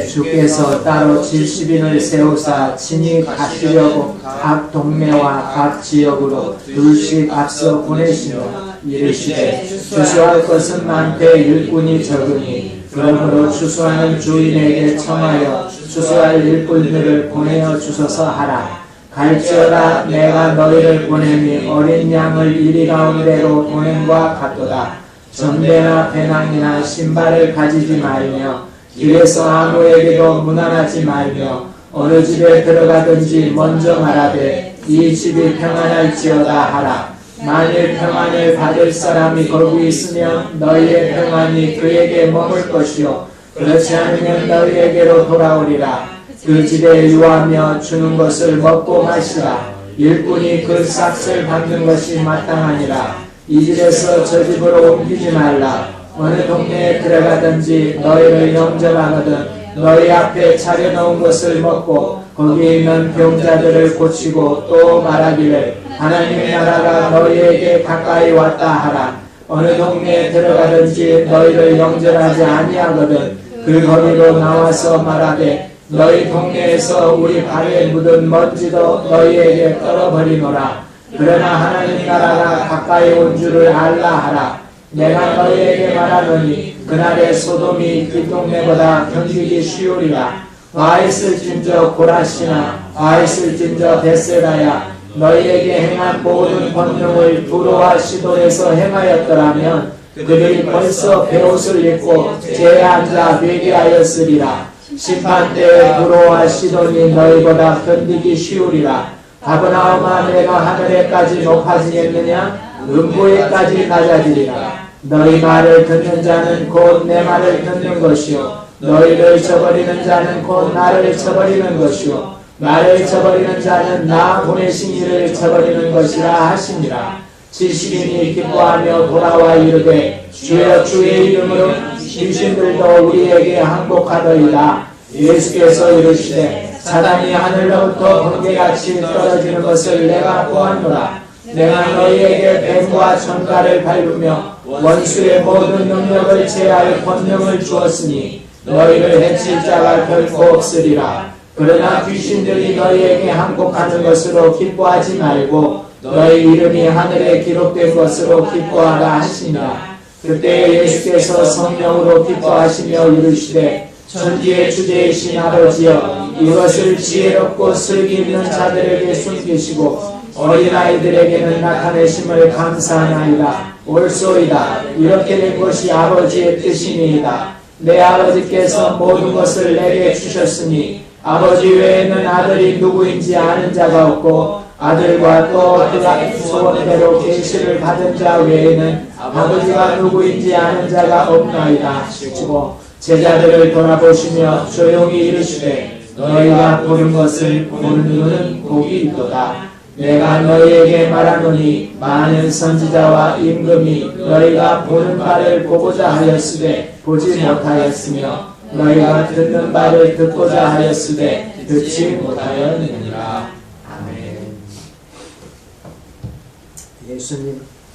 주께서 따로 70인을 세우사 친히 가시려고 각 동네와 각 지역으로 둘씩 앞서 보내시며 이르시되 추수할 것은 많되 일꾼이 적으니 그러므로 추수하는 주인에게 청하여 추수할 일꾼들을 보내어 주소서 하라. 갈지어다 내가 너희를 보내니 어린 양을 이리 가운데로 보냄과 같도다. 전대나 배낭이나 신발을 가지지 말며 길에서 아무에게도 무난하지 말며 어느 집에 들어가든지 먼저 말하되 이 집이 평안할지어다 하라. 만일 평안을 받을 사람이 거기 있으면 너희의 평안이 그에게 머물 것이요 그렇지 않으면 너희에게로 돌아오리라. 그 집에 유하며 주는 것을 먹고 마시라. 일꾼이 그 삭을 받는 것이 마땅하니라. 이 집에서 저 집으로 옮기지 말라. 어느 동네에 들어가든지 너희를 영접하거든 너희 앞에 차려놓은 것을 먹고 거기 있는 병자들을 고치고 또 말하기를 하나님의 나라가 너희에게 가까이 왔다 하라. 어느 동네에 들어가든지 너희를 영접하지 아니하거든 그 거리로 나와서 말하되 너희 동네에서 우리 발에 묻은 먼지도 너희에게 떨어버리노라. 그러나 하나님 나라가 가까이 온 줄을 알라 하라. 내가 너희에게 말하노니 그날에 소돔이 이 동네보다 견디기 쉬우리라. 와 있을진저 고라시나 와 있을진저 베세다야 너희에게 행한 모든 권능을 두로와 시돈에서 행하였더라면 그들이 벌써 베옷을 입고 제에 앉아 회개하였으리라. 심판때에 두로와 시돈이 너희보다 견디기 쉬우리라. 가버나움아 내가 하늘에까지 높아지겠느냐 음부에까지 낮아지리라. 너희 말을 듣는 자는 곧 내 말을 듣는 것이요 너희를 저버리는 자는 곧 나를 저버리는 것이요 나를 저버리는 자는 나 보내신 이를 저버리는 것이라 하시니라. 70인이 기뻐하며 돌아와 이르되 주여 주의 이름으로 귀신들도 우리에게 항복하더이다. 예수께서 이르시되 사단이 하늘로부터 번개같이 떨어지는 것을 내가 보았노라. 내가 너희에게 뱀과 전갈을 밟으며 원수의 모든 능력을 제할 권능을 주었으니 너희를 해칠 자가 결코 없으리라. 그러나 귀신들이 너희에게 항복하는 것으로 기뻐하지 말고 너희 이름이 하늘에 기록된 것으로 기뻐하라 하시니라. 그때 예수께서 성령으로 기뻐하시며 이르시되 천지의 주제이신 아버지여 이것을 지혜롭고 슬기 있는 자들에게 숨기시고 어린아이들에게는 나타내심을 감사하나이다. 옳소이다. 이렇게 된 것이 아버지의 뜻이니이다. 내 아버지께서 모든 것을 내게 주셨으니 아버지 외에는 아들이 누구인지 아는 자가 없고 아들과 또 그가 소원대로 계시를 받은 자 외에는 아버지가 누구인지 아는 자가 없나이다 하시고 제자들을 돌아보시며 조용히 이르시되 너희가 보는 것을 보는 눈은 복이 있도다. 내가 너희에게 말하노니 많은 선지자와 임금이 너희가 보는 바를 보고자 하였으되 보지 못하였으며 너희가 듣는 바를 듣고자 하였으되 듣지 못하였느니라. 아멘.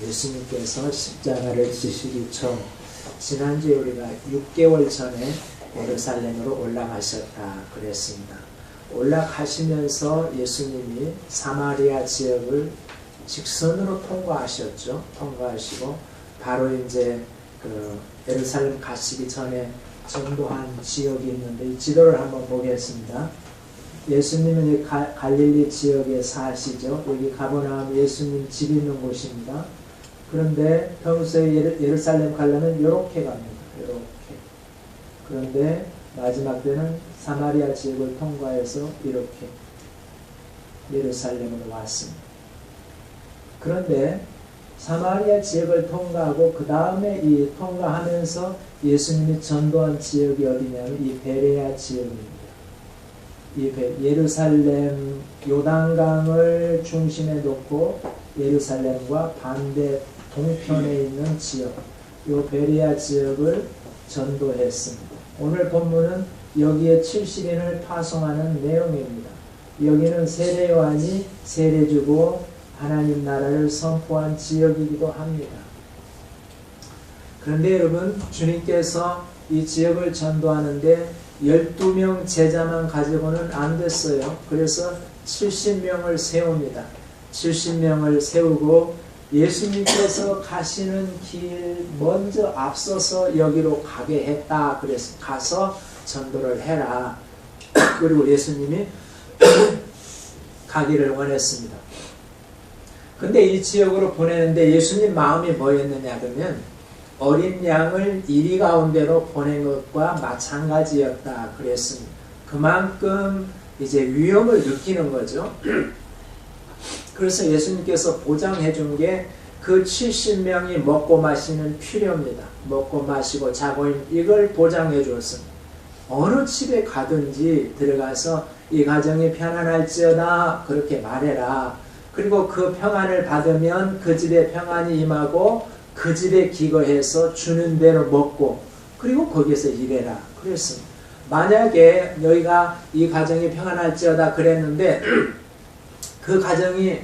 예수님께서 십자가를 지시기 전 지난주에 우리가 6개월 전에 예루살렘으로 올라가셨다 그랬습니다. 올라가시면서 예수님이 사마리아 지역을 직선으로 통과하셨죠. 통과하시고 바로 이제 그 예루살렘 가시기 전에 전도한 지역이 있는데 이 지도를 한번 보겠습니다. 예수님은 갈릴리 지역에 사시죠. 여기 가버나움 예수님 집 있는 곳입니다. 그런데 평소에 예루살렘 가려면 이렇게 갑니다. 이렇게. 그런데 마지막 때는 사마리아 지역을 통과해서 이렇게 예루살렘으로 왔습니다. 그런데 사마리아 지역을 통과하고 그 다음에 이 통과하면서 예수님이 전도한 지역이 어디냐면 이 베레아 지역입니다. 이 예루살렘 요단강을 중심에 놓고 예루살렘과 반대 동편에 있는 지역, 이 베레아 지역을 전도했습니다. 오늘 본문은 여기에 70인을 파송하는 내용입니다. 여기는 세례 요한이 세례 주고 하나님 나라를 선포한 지역이기도 합니다. 그런데 여러분, 주님께서 이 지역을 전도하는데 12명 제자만 가지고는 안 됐어요. 그래서 70명을 세웁니다. 70명을 세우고 예수님께서 가시는 길 먼저 앞서서 여기로 가게 했다. 그래서 가서 전도를 해라. 그리고 예수님이 가기를 원했습니다. 근데 이 지역으로 보내는데 예수님 마음이 뭐였느냐 그러면 어린 양을 이리 가운데로 보낸 것과 마찬가지였다 그랬습니다. 그만큼 이제 위험을 느끼는 거죠. 그래서 예수님께서 보장해 준 게 그 70명이 먹고 마시는 필요입니다. 먹고 마시고 자고 있는 이걸 보장해 주었습니다. 어느 집에 가든지 들어가서 이 가정이 편안할지어다 그렇게 말해라. 그리고 그 평안을 받으면 그 집에 평안이 임하고 그 집에 기거해서 주는 대로 먹고 그리고 거기에서 일해라 그랬습니다. 만약에 너희가 이 가정이 평안할지어다 그랬는데 그 가정이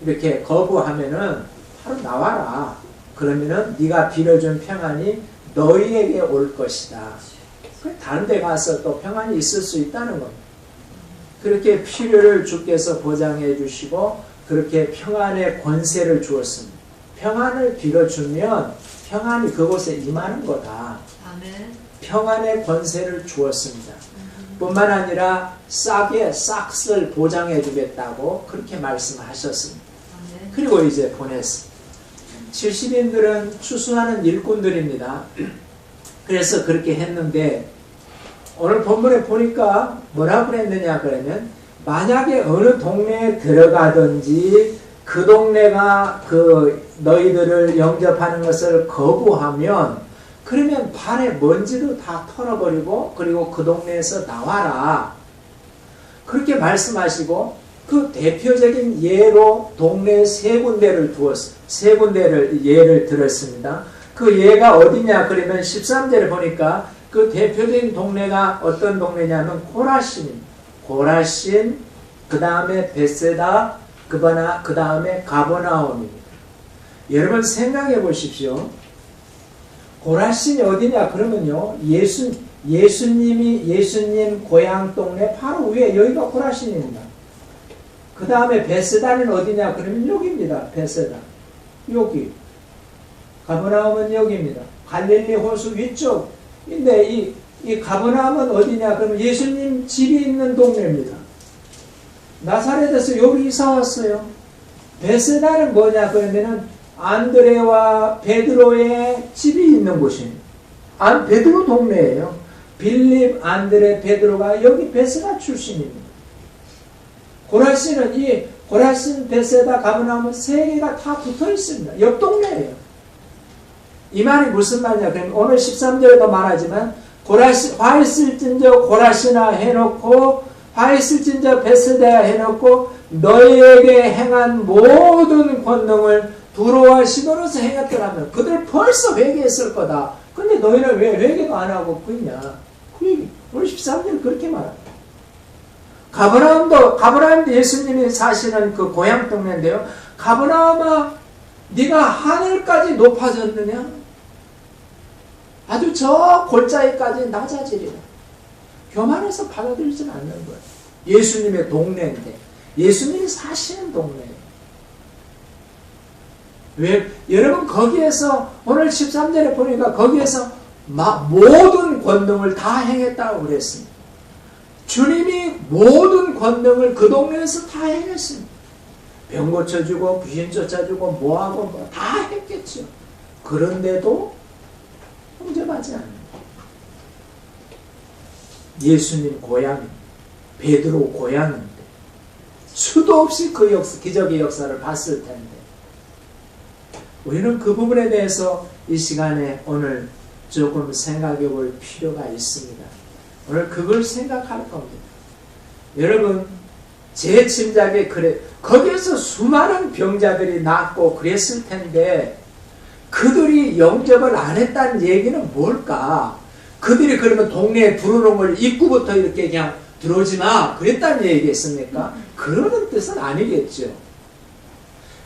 이렇게 거부하면은 바로 나와라. 그러면은 네가 빌어준 평안이 너희에게 올 것이다. 다른 데 가서 또 평안이 있을 수 있다는 겁니다. 그렇게 필요를 주께서 보장해 주시고 그렇게 평안의 권세를 주었습니다. 평안을 빌어주면 평안이 그곳에 임하는 거다. 아멘. 평안의 권세를 주었습니다. 뿐만 아니라 싹의 싹을 보장해 주겠다고 그렇게 말씀하셨습니다. 아멘. 그리고 이제 보냈습니다. 70인들은 추수하는 일꾼들입니다. 그래서 그렇게 했는데 오늘 본문에 보니까 뭐라고 그랬느냐 그러면 만약에 어느 동네에 들어가든지 그 동네가 그 너희들을 영접하는 것을 거부하면 그러면 발에 먼지도 다 털어버리고 그리고 그 동네에서 나와라. 그렇게 말씀하시고 그 대표적인 예로 동네 세 군데를 두었어요. 세 군데를 예를 들었습니다. 그 예가 어디냐 그러면 13절에 보니까 그 대표적인 동네가 어떤 동네냐면 고라신입니다. 고라신, 그 다음에 베세다, 그 다음에 가버나움입니다. 여러분 생각해 보십시오. 고라신이 어디냐 그러면요 예수님 고향 동네 바로 위에 여기가 고라신입니다. 그 다음에 베세다는 어디냐 그러면 여기입니다. 베세다 여기 가버나움은 여기입니다. 갈릴리 호수 위쪽인데 이 가버나움은 어디냐 그러면 예수님 집이 있는 동네입니다. 나사렛에서 여기 이사 왔어요. 베세다는 뭐냐 그러면은 안드레와 베드로의 집이 있는 곳입니다. 베드로 동네예요. 빌립, 안드레, 베드로가 여기 베세다 출신입니다. 고라신은 이 고라신, 베세다, 가버나움 세 개가 다 붙어 있습니다. 옆 동네예요. 이 말이 무슨 말이냐 그러면 오늘 13절에도 말하지만 화 있을진저 고라시나 해놓고 화 있을진저 베세다 해놓고 너희에게 행한 모든 권능을 두로와 시도로서 행했더라면 그들 벌써 회개했을 거다. 근데 너희는 왜 회개도 안 하고 있냐? 그 얘기. 오늘 13절 그렇게 말합니다. 가버나움도 예수님이 사시는 그 고향 동네인데요. 가버나움아, 네가 하늘까지 높아졌느냐? 아주 저 골짜기까지 낮아지리라. 교만해서 받아들이지는 않는 거예요. 예수님의 동네인데, 예수님이 사시는 동네예요. 왜? 여러분 거기에서 오늘 13절에 보니까 거기에서 모든 권능을 다 행했다고 그랬습니다. 주님이 모든 권능을 그 동네에서 다 행했습니다. 병 고쳐주고 귀신 쫓아주고 뭐하고 다 했겠죠. 그런데도 홍접하지 않는다. 예수님 고향인데 베드로 고향인데 수도 없이 그 기적의 역사를 봤을 텐데 우리는 그 부분에 대해서 이 시간에 오늘 조금 생각해 볼 필요가 있습니다. 오늘 그걸 생각할 겁니다. 여러분 제 짐작에 거기에서 수많은 병자들이 낫고 그랬을 텐데 그들이 영접을 안 했다는 얘기는 뭘까? 그들이 그러면 동네에 들어오는 걸 입구부터 이렇게 그냥 들어오지 마 그랬다는 얘기겠습니까? 그러는 뜻은 아니겠죠.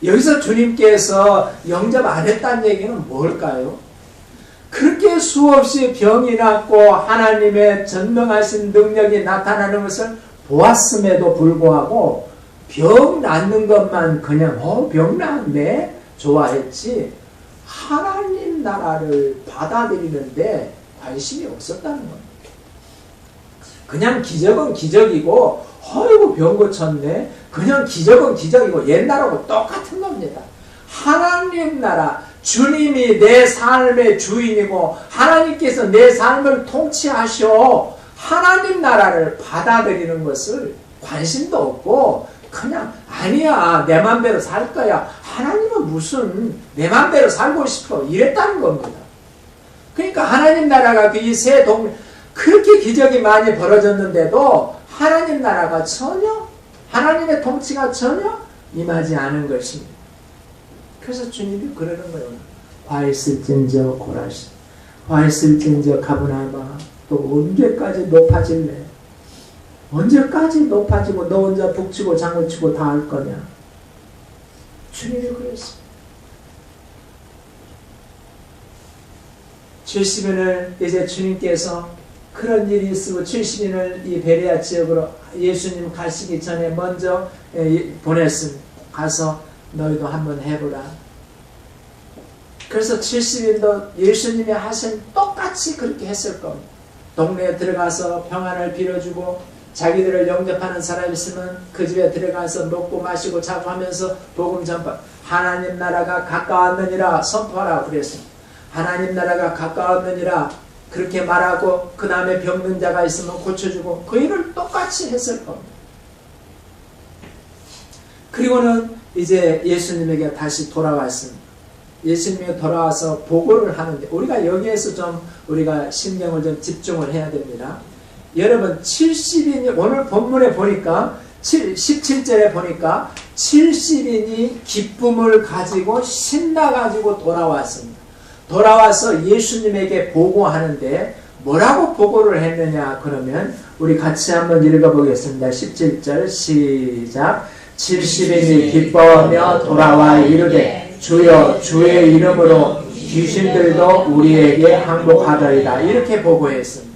여기서 주님께서 영접 안 했다는 얘기는 뭘까요? 그렇게 수없이 병이 낫고 하나님의 전능하신 능력이 나타나는 것을 보았음에도 불구하고 병 낫는 것만 그냥 병 낫네 좋아했지 하나님 나라를 받아들이는데 관심이 없었다는 겁니다. 그냥 기적은 기적이고 어이구 병 고쳤네 그냥 기적은 기적이고 옛날하고 똑같은 겁니다. 하나님 나라 주님이 내 삶의 주인이고 하나님께서 내 삶을 통치하셔 하나님 나라를 받아들이는 것을 관심도 없고 그냥 아니야 내 맘대로 살 거야 하나님은 무슨 내 맘대로 살고 싶어 이랬다는 겁니다. 그러니까 하나님 나라가 그 이 세 동네 그렇게 기적이 많이 벌어졌는데도 하나님 나라가 전혀 하나님의 통치가 전혀 임하지 않은 것입니다. 그래서 주님이 그러는 거예요. 화 있을진저 고라시 화 있을진저 가브나마 또 언제까지 높아질래? 언제까지 높아지고 너 혼자 북치고 장구치고 다 할 거냐? 주님이 그랬어요. 70인을 이제 주님께서 그런 일이 있고 70인을 이 베레아 지역으로 예수님 가시기 전에 먼저 보냈습니다. 가서 너희도 한번 해보라. 그래서 70인도 예수님이 하신 똑같이 그렇게 했을 겁니다. 동네에 들어가서 평안을 빌어주고 자기들을 영접하는 사람이 있으면 그 집에 들어가서 먹고 마시고 자고 하면서 복음 전파 하나님 나라가 가까웠느니라 선포하라 그랬습니다. 하나님 나라가 가까웠느니라 그렇게 말하고 그 다음에 병든 자가 있으면 고쳐주고 그 일을 똑같이 했을 겁니다. 그리고는 이제 예수님에게 다시 돌아왔습니다. 예수님이 돌아와서 보고를 하는데 우리가 여기에서 좀 우리가 신경을 좀 집중을 해야 됩니다. 여러분 70인이 오늘 본문에 보니까 17절에 보니까 70인이 기쁨을 가지고 신나가지고 돌아왔습니다. 돌아와서 예수님에게 보고하는데 뭐라고 보고를 했느냐 그러면 우리 같이 한번 읽어보겠습니다. 17절 시작 70인이 기뻐하며 돌아와 이르되 주여 주의 이름으로 귀신들도 우리에게 항복하더이다 이렇게 보고했습니다.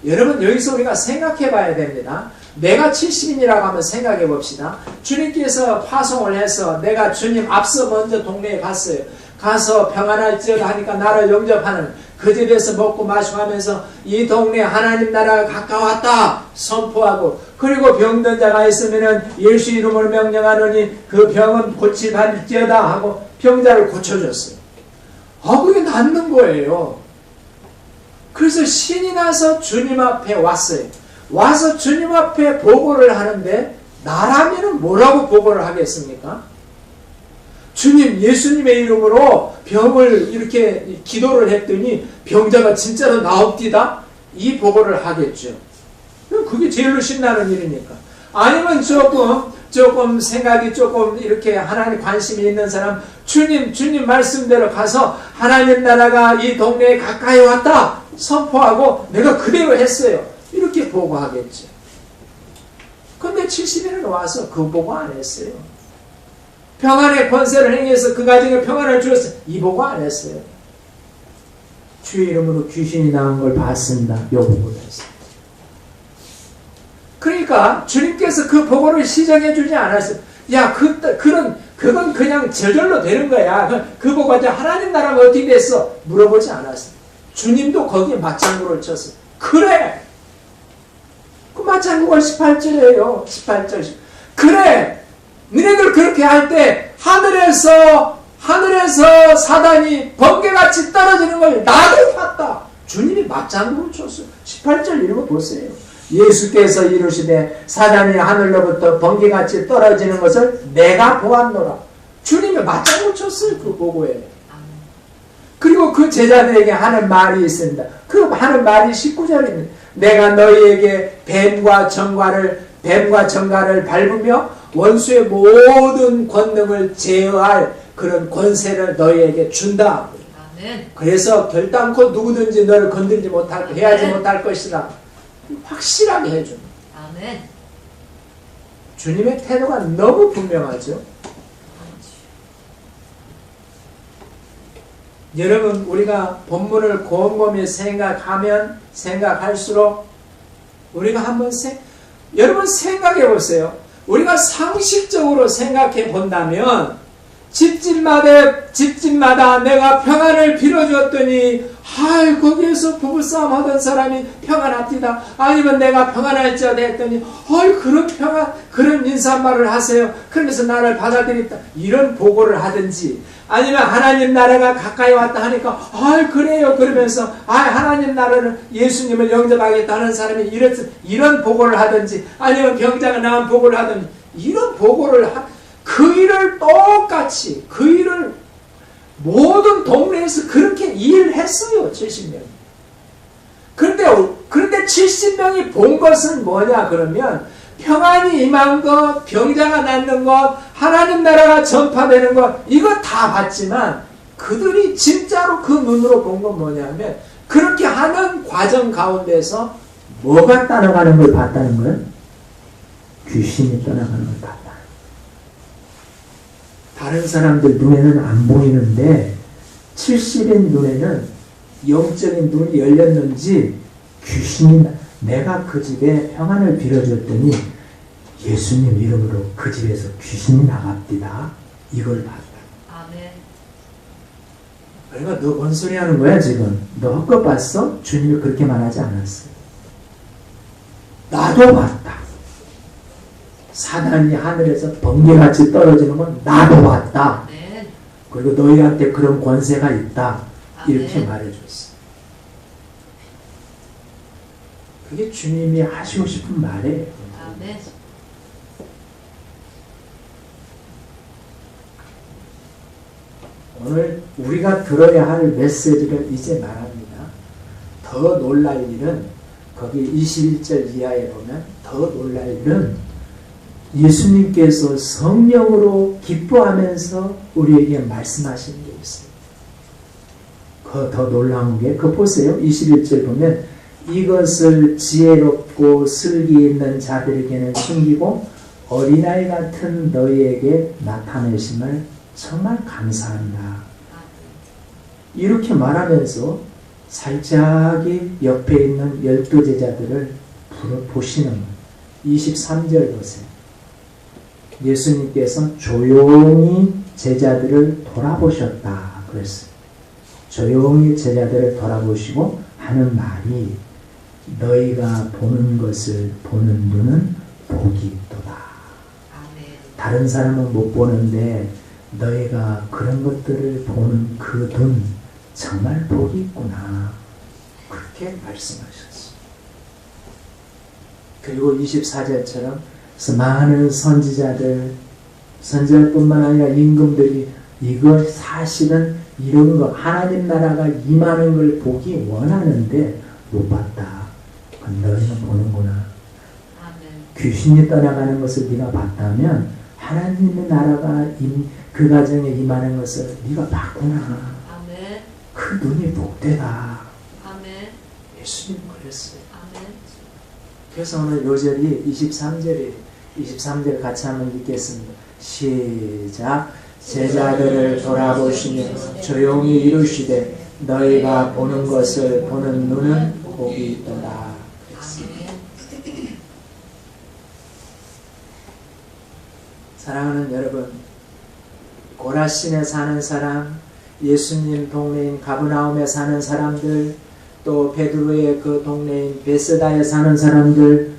여러분 여기서 우리가 생각해 봐야 됩니다. 내가 70인이라고 하면 생각해 봅시다. 주님께서 파송을 해서 내가 주님 앞서 먼저 동네에 갔어요. 가서 평안할지어다 하니까 나를 영접하는 그 집에서 먹고 마시고 하면서 이 동네 하나님 나라가 가까웠다 선포하고 그리고 병든 자가 있으면은 예수 이름으로 명령하노니 그 병은 고치할지어다 하고 병자를 고쳐줬어요. 그게 낫는 거예요. 그래서 신이 나서 주님 앞에 왔어요. 와서 주님 앞에 보고를 하는데 나라면은 뭐라고 보고를 하겠습니까? 주님 예수님의 이름으로 병을 이렇게 기도를 했더니 병자가 진짜로 나옵디다 이 보고를 하겠죠. 그게 제일로 신나는 일이니까. 아니면 조금 생각이 조금 이렇게 하나님 관심이 있는 사람 주님 말씀대로 가서 하나님 나라가 이 동네에 가까이 왔다 선포하고 내가 그대로 했어요 이렇게 보고하겠죠. 근데 70인은 와서 그 보고 안 했어요. 평안의 권세를 행해서 그 가정에 평안을 주었어요. 이 보고 안 했어요. 주의 이름으로 귀신이 나온 걸 봤습니다. 요 보고를 했어요. 그러니까 주님께서 그 보고를 시정해 주지 않았어요. 야, 그건 그냥 저절로 되는 거야. 그 보고 이제 하나님 나라가 어떻게 됐어? 물어보지 않았어요. 주님도 거기에 맞장구를 쳤어요. 그래! 그 맞장구가 18절이에요. 18절. 그래! 너네들 그렇게 할 때 하늘에서 사단이 번개같이 떨어지는 걸 나도 봤다. 주님이 맞장구를 쳤어요. 18절 이런 거 보세요. 예수께서 이르시되 사단이 하늘로부터 번개같이 떨어지는 것을 내가 보았노라. 주님이 맞장구 쳤어요. 그 보고에. 그리고 그 제자들에게 하는 말이 있습니다. 그 하는 말이 19절입니다. 내가 너희에게 뱀과 정갈을 밟으며 원수의 모든 권능을 제어할 그런 권세를 너희에게 준다. 아멘. 그래서 결단코 누구든지 너를 건들지 못할 아멘. 해하지 못할 것이라 확실하게 해줍니다. 아멘. 주님의 태도가 너무 분명하죠. 여러분 우리가 본문을 곰곰이 생각할수록 우리가 한번 여러분 생각해 보세요. 우리가 상식적으로 생각해 본다면 집집마다 내가 평안을 빌어줬더니 거기에서 부부싸움 하던 사람이 평안합디다. 아니면 내가 평안할지어다 했더니 그런 평안 그런 인사말을 하세요. 그러면서 나를 받아들였다. 이런 보고를 하든지 아니면 하나님 나라가 가까이 왔다 하니까 그래요 그러면서 하나님 나라를 예수님을 영접하겠다 하는 사람이 이런 보고를 하든지 아니면 병자가 나은 보고를 하든지 이런 보고를 그 일을 똑같이 그 일을 모든 동네에서 그렇게 일을 했어요. 70명이. 그런데 70명이 본 것은 뭐냐 그러면 평안이 임한 것, 병자가 낫는 것, 하나님 나라가 전파되는 것 이거 다 봤지만 그들이 진짜로 그 눈으로 본 건 뭐냐면 그렇게 하는 과정 가운데서 뭐가 따라가는 걸 봤다는 거예요? 귀신이 떠나가는 걸 봤다. 다른 사람들 눈에는 안 보이는데 70인 눈에는 영적인 눈이 열렸는지 귀신이 내가 그 집에 평안을 빌어줬더니 예수님 이름으로 그 집에서 귀신이 나갑디다. 이걸 봤다. 아멘. 그러니까 너 뭔 소리 하는 거야 지금? 너 헛것 봤어? 주님이 그렇게 말하지 않았어. 나도 봤다. 사단이 하늘에서 번개같이 떨어지는 건 나도 봤다. 아멘. 그리고 너희한테 그런 권세가 있다. 이렇게 아멘. 말해줬어. 그게 주님이 하시고 싶은 말이에요. 아멘. 오늘 우리가 들어야 할 메시지를 이제 말합니다. 더 놀랄 일은 거기 21절 이하에 보면 더 놀랄 일은 예수님께서 성령으로 기뻐하면서 우리에게 말씀하시는 게 있어요. 더 놀라운 게 그거 보세요. 21절 보면 이것을 지혜롭고 슬기 있는 자들에게는 숨기고 어린아이 같은 너희에게 나타내심을 정말 감사합니다. 이렇게 말하면서 살짝이 옆에 있는 12제자들을 보시는 거예요. 23절 보세요. 예수님께서 조용히 제자들을 돌아보셨다 그랬어요. 조용히 제자들을 돌아보시고 하는 말이 너희가 보는 것을 보는 눈은 복이 있도다. 다른 사람은 못 보는데 너희가 그런 것들을 보는 그 눈 정말 복이 있구나. 그렇게 말씀하셨어요. 그리고 24절처럼 많은 선지자뿐만 아니라 임금들이 이거 사실은 이런 거 하나님 나라가 임하는 걸 보기 원하는데 못 봤다. 너희는 보는구나. 아멘. 귀신이 떠나가는 것을 네가 봤다면 하나님의 나라가 그 가정에 임하는 것을 네가 봤구나. 아멘. 그 눈이 복되다. 아멘. 예수님 그랬어요. 아멘. 그래서 오늘 요절이 23절 같이 한번 읽겠습니다. 시작. 제자들을 돌아보시며 조용히 이루시되 너희가 보는 것을 보는 눈은 복이 있도다. 사랑하는 여러분, 고라신에 사는 사람, 예수님 동네인 가브나움에 사는 사람들, 또 베드로의 그 동네인 베세다에 사는 사람들,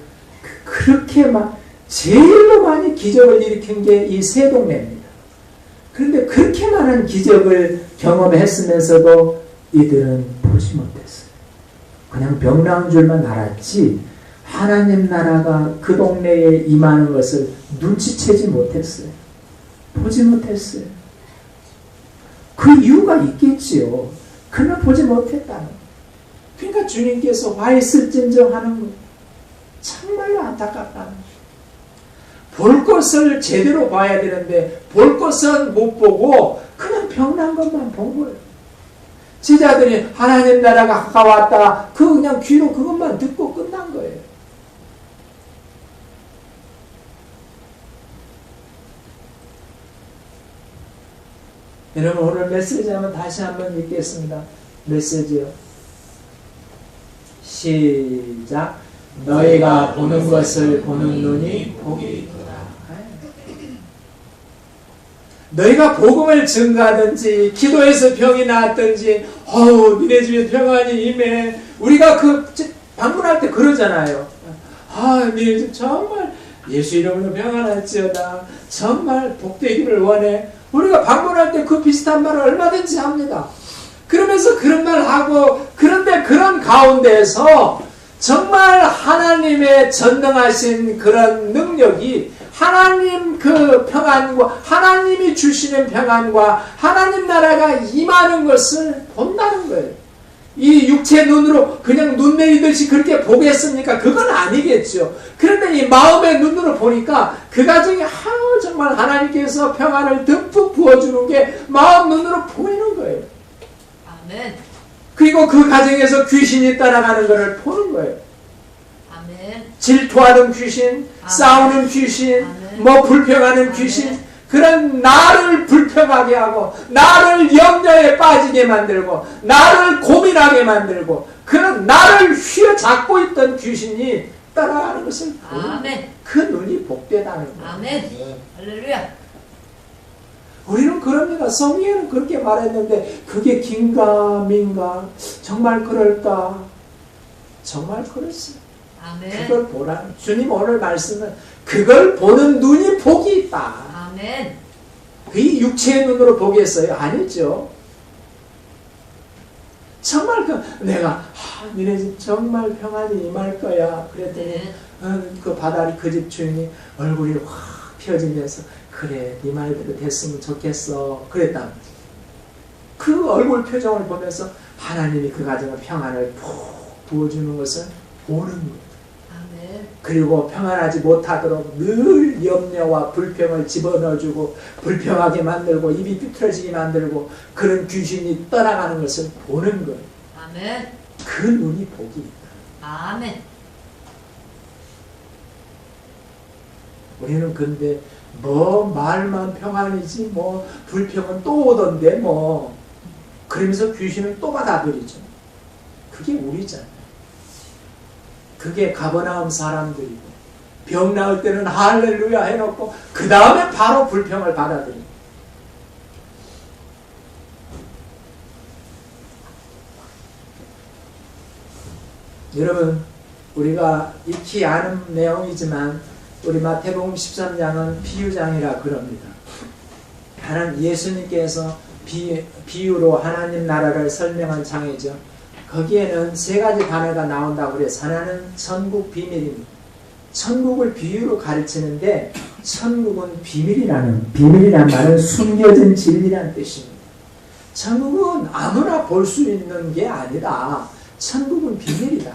그렇게 막 제일로 많이 기적을 일으킨 게 이 세 동네입니다. 그런데 그렇게 많은 기적을 경험했으면서도 이들은 보지 못했어요. 그냥 병 나은 줄만 알았지 하나님 나라가 그 동네에 임하는 것을 눈치채지 못했어요. 보지 못했어요. 그 이유가 있겠지요. 그러나 보지 못했다는 거예요. 그러니까 주님께서 와 있을진정 하는 거예요. 정말로 안타깝다는 거예요. 볼 것을 제대로 봐야 되는데 볼 것은 못 보고 그냥 병난 것만 본 거예요. 제자들이 하나님 나라가 가까웠다. 그냥 귀로 그것만 듣고 끝난 거예요. 여러분 오늘 메시지 한번 다시 한번 읽겠습니다. 메시지요. 시작. 너희가 보는 것을 보는 눈이 복이 있도다. 너희가 복음을 증가하든지 기도해서 병이 나았든지 니네 집에 평안이 임해. 우리가 방문할 때 그러잖아요. 니네 집 정말 예수 이름으로 평안할지어다. 정말 복되기를 원해. 우리가 방문할 때 그 비슷한 말을 얼마든지 합니다. 그러면서 그런 말 하고, 그런데 그런 가운데에서 정말 하나님의 전능하신 그런 능력이 하나님 그 평안과 하나님이 주시는 평안과 하나님 나라가 임하는 것을 본다는 거예요. 이 육체 눈으로 그냥 눈 내리듯이 그렇게 보겠습니까? 그건 아니겠죠. 그런데 이 마음의 눈으로 보니까 그 가정에 정말 하나님께서 평안을 듬뿍 부어주는 게 마음 눈으로 보이는 거예요. 아멘. 그리고 그 가정에서 귀신이 따라가는 것을 보는 거예요. 아멘. 질투하는 귀신, 아멘. 싸우는 귀신, 아멘. 불평하는 아멘. 귀신, 그런 나를 불평하게 하고 나를 염려에 빠지게 만들고 나를 고민하게 만들고 그런 나를 휘어잡고 있던 귀신이 따라가는 것을 보는 아멘. 그 눈이 복되다는 거예요. 아멘. 할렐루야. 우리는 그럽니다. 성경에는 그렇게 말했는데 그게 긴가 민가 정말 그럴까? 정말 그렇지. 아멘. 그걸 보라. 주님 오늘 말씀은 그걸 보는 눈이 복이 있다. 아멘. 그 육체의 눈으로 보겠어요? 아니죠. 정말 내가 니네 집 정말 평안이 임할 거야. 그랬더니 그 바다리 그 집 주인이 얼굴이 확 펴지면서 그래 네 말대로 됐으면 좋겠어 그랬다. 그 얼굴 표정을 보면서 하나님이 그 가정의 평안을 푹 부어주는 것을 보는 거예요. 그리고 평안하지 못하도록 늘 염려와 불평을 집어넣어주고 불평하게 만들고 입이 삐뚤어지게 만들고 그런 귀신이 떠나가는 것을 보는 거예요. 아멘. 그 눈이 복이 있다. 아멘. 우리는 근데 말만 평안이지 불평은 또 오던데 그러면서 귀신을 또 받아들이죠. 그게 우리잖아요. 그게 가버나움 사람들이고 병 나을 때는 할렐루야 해놓고 그 다음에 바로 불평을 받아들이고 여러분 우리가 익히 아는 내용이지만 우리 마태복음 13장은 비유장이라 그럽니다. 하나님 예수님께서 비유로 하나님 나라를 설명한 장이죠. 거기에는 세 가지 단어가 나온다고 그래서 하나는 천국 비밀입니다. 천국을 비유로 가르치는데 천국은 비밀이란 말은 숨겨진 진리라는 뜻입니다. 천국은 아무나 볼 수 있는 게 아니라 천국은 비밀이다.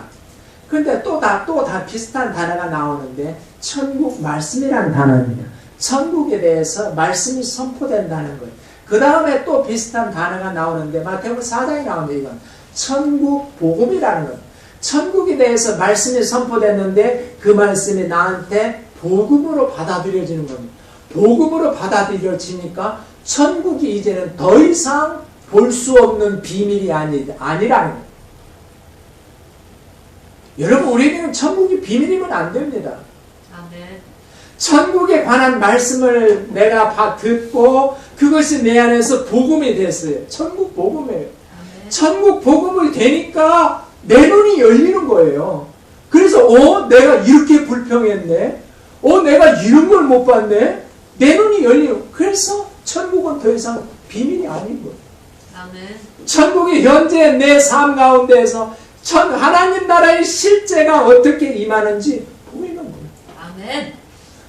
그런데 또 다 비슷한 단어가 나오는데 천국 말씀이라는 단어입니다. 천국에 대해서 말씀이 선포된다는 거예요. 그 다음에 또 비슷한 단어가 나오는데 마태복음 4장에 나오는데 이건 천국 복음이라는 것. 천국에 대해서 말씀이 선포됐는데 그 말씀이 나한테 복음으로 받아들여지는 겁니다. 복음으로 받아들여지니까 천국이 이제는 더 이상 볼 수 없는 비밀이 아니라는 거예요. 여러분 우리에게는 천국이 비밀이면 안 됩니다. 아멘. 천국에 관한 말씀을 내가 듣고 그것이 내 안에서 복음이 됐어요. 천국 복음이에요. 천국 복음이 되니까 내 눈이 열리는 거예요. 그래서 내가 이렇게 불평했네. 내가 이런 걸 못 봤네. 내 눈이 열리는. 그래서 천국은 더 이상 비밀이 아닌 거예요. 아멘. 천국이 현재 내 삶 가운데에서 하나님 나라의 실제가 어떻게 임하는지 보이는 거예요. 아멘.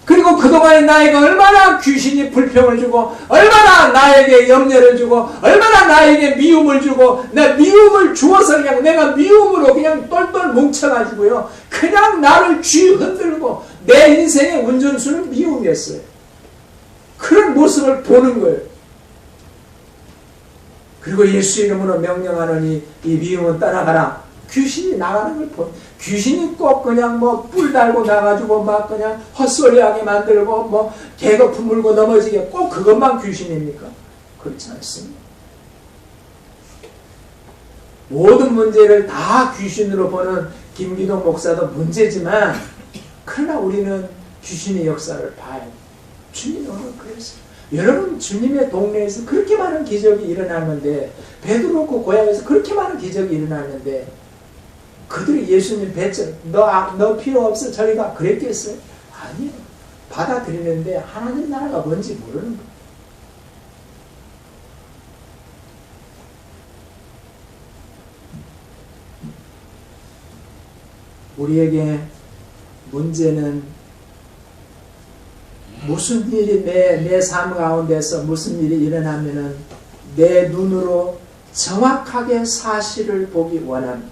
그리고 그동안에 나에게 얼마나 귀신이 불평을 주고 얼마나 나에게 염려를 주고 얼마나 나에게 미움을 주고 내 미움을 주어서 그냥 내가 미움으로 그냥 똘똘 뭉쳐가지고요. 그냥 나를 쥐 흔들고 내 인생의 운전수는 미움이었어요. 그런 모습을 보는 거예요. 그리고 예수 이름으로 명령하노니 이 미움은 떠나가라. 귀신이 나가는 걸 보. 귀신이 꼭 그냥 뿔 달고 나가지고 막 그냥 헛소리하게 만들고 개거품 물고 넘어지게 꼭 그것만 귀신입니까? 그렇지 않습니다. 모든 문제를 다 귀신으로 보는 김기동 목사도 문제지만 그러나 우리는 귀신의 역사를 봐야 돼요. 주님이 오늘 그랬어요. 여러분 주님의 동네에서 그렇게 많은 기적이 일어나는데 베드로 그 고향에서 그렇게 많은 기적이 일어나는데 그들이 예수님 배척 너 필요 없어 저희가 그랬겠어요? 아니요. 받아들이는데 하나님 나라가 뭔지 모르는 거예요. 우리에게 문제는 무슨 일이 내 삶 가운데서 무슨 일이 일어나면은 내 눈으로 정확하게 사실을 보기 원합니다.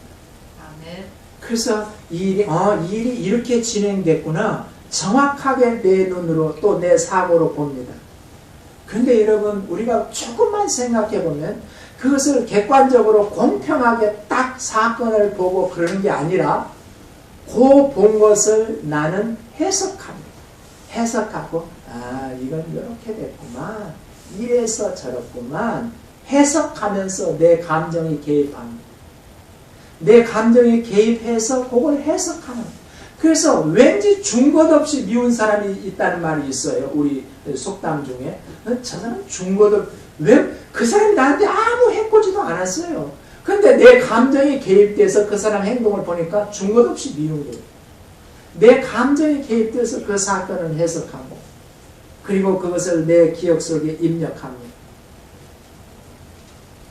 아멘. 그래서 이 일이 이렇게 진행됐구나. 정확하게 내 눈으로 또 내 사고로 봅니다. 그런데 여러분 우리가 조금만 생각해 보면 그것을 객관적으로 공평하게 딱 사건을 보고 그러는 게 아니라 그 본 것을 나는 해석합니다. 해석하고 이건 이렇게 됐구만. 이래서 저렇구만. 해석하면서 내 감정이 개입합니다. 내 감정이 개입해서 그걸 해석하는 거예요. 그래서 왠지 준 것 없이 미운 사람이 있다는 말이 있어요. 우리 속담 중에. 저 사람 준 것 없이 왜? 그 사람이 나한테 아무 해코지도 않았어요. 근데 내 감정이 개입돼서 그 사람 행동을 보니까 준 것 없이 미운 거예요. 내 감정이 개입돼서 그 사건을 해석하고 그리고 그것을 내 기억 속에 입력합니다.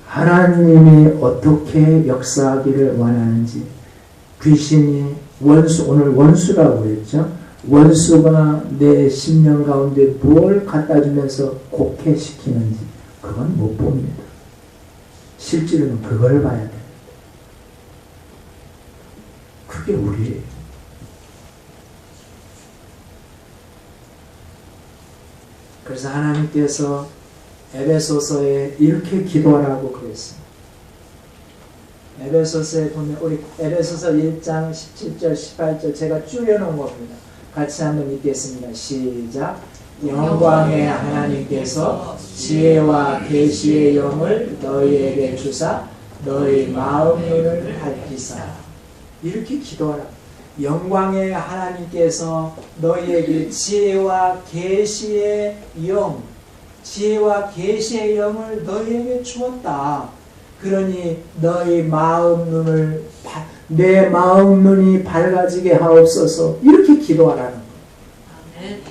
하나님이 어떻게 역사하기를 원하는지 귀신이 오늘 원수라고 그랬죠. 원수가 내 심령 가운데 무엇을 갖다 주면서 곡해시키는지 그건 못 봅니다. 실제로는 그걸 봐야 됩니다. 그게 우리예요. 그래서 하나님께서 에베소서에 이렇게 기도하라고 그랬어요. 에베소서에 보면 우리 에베소서 1장 17절 18절 제가 줄여놓은 겁니다. 같이 한번 읽겠습니다. 시작. 영광의 하나님께서 지혜와 계시의 영을 너희에게 주사 너희 마음 눈을 밝히사. 이렇게 기도하라. 영광의 하나님께서 너희에게 지혜와 계시의 영, 지혜와 계시의 영을 너희에게 주었다. 그러니 너희 마음 눈을 내 마음 눈이 밝아지게 하옵소서. 이렇게 기도하라는 거예요. 아멘.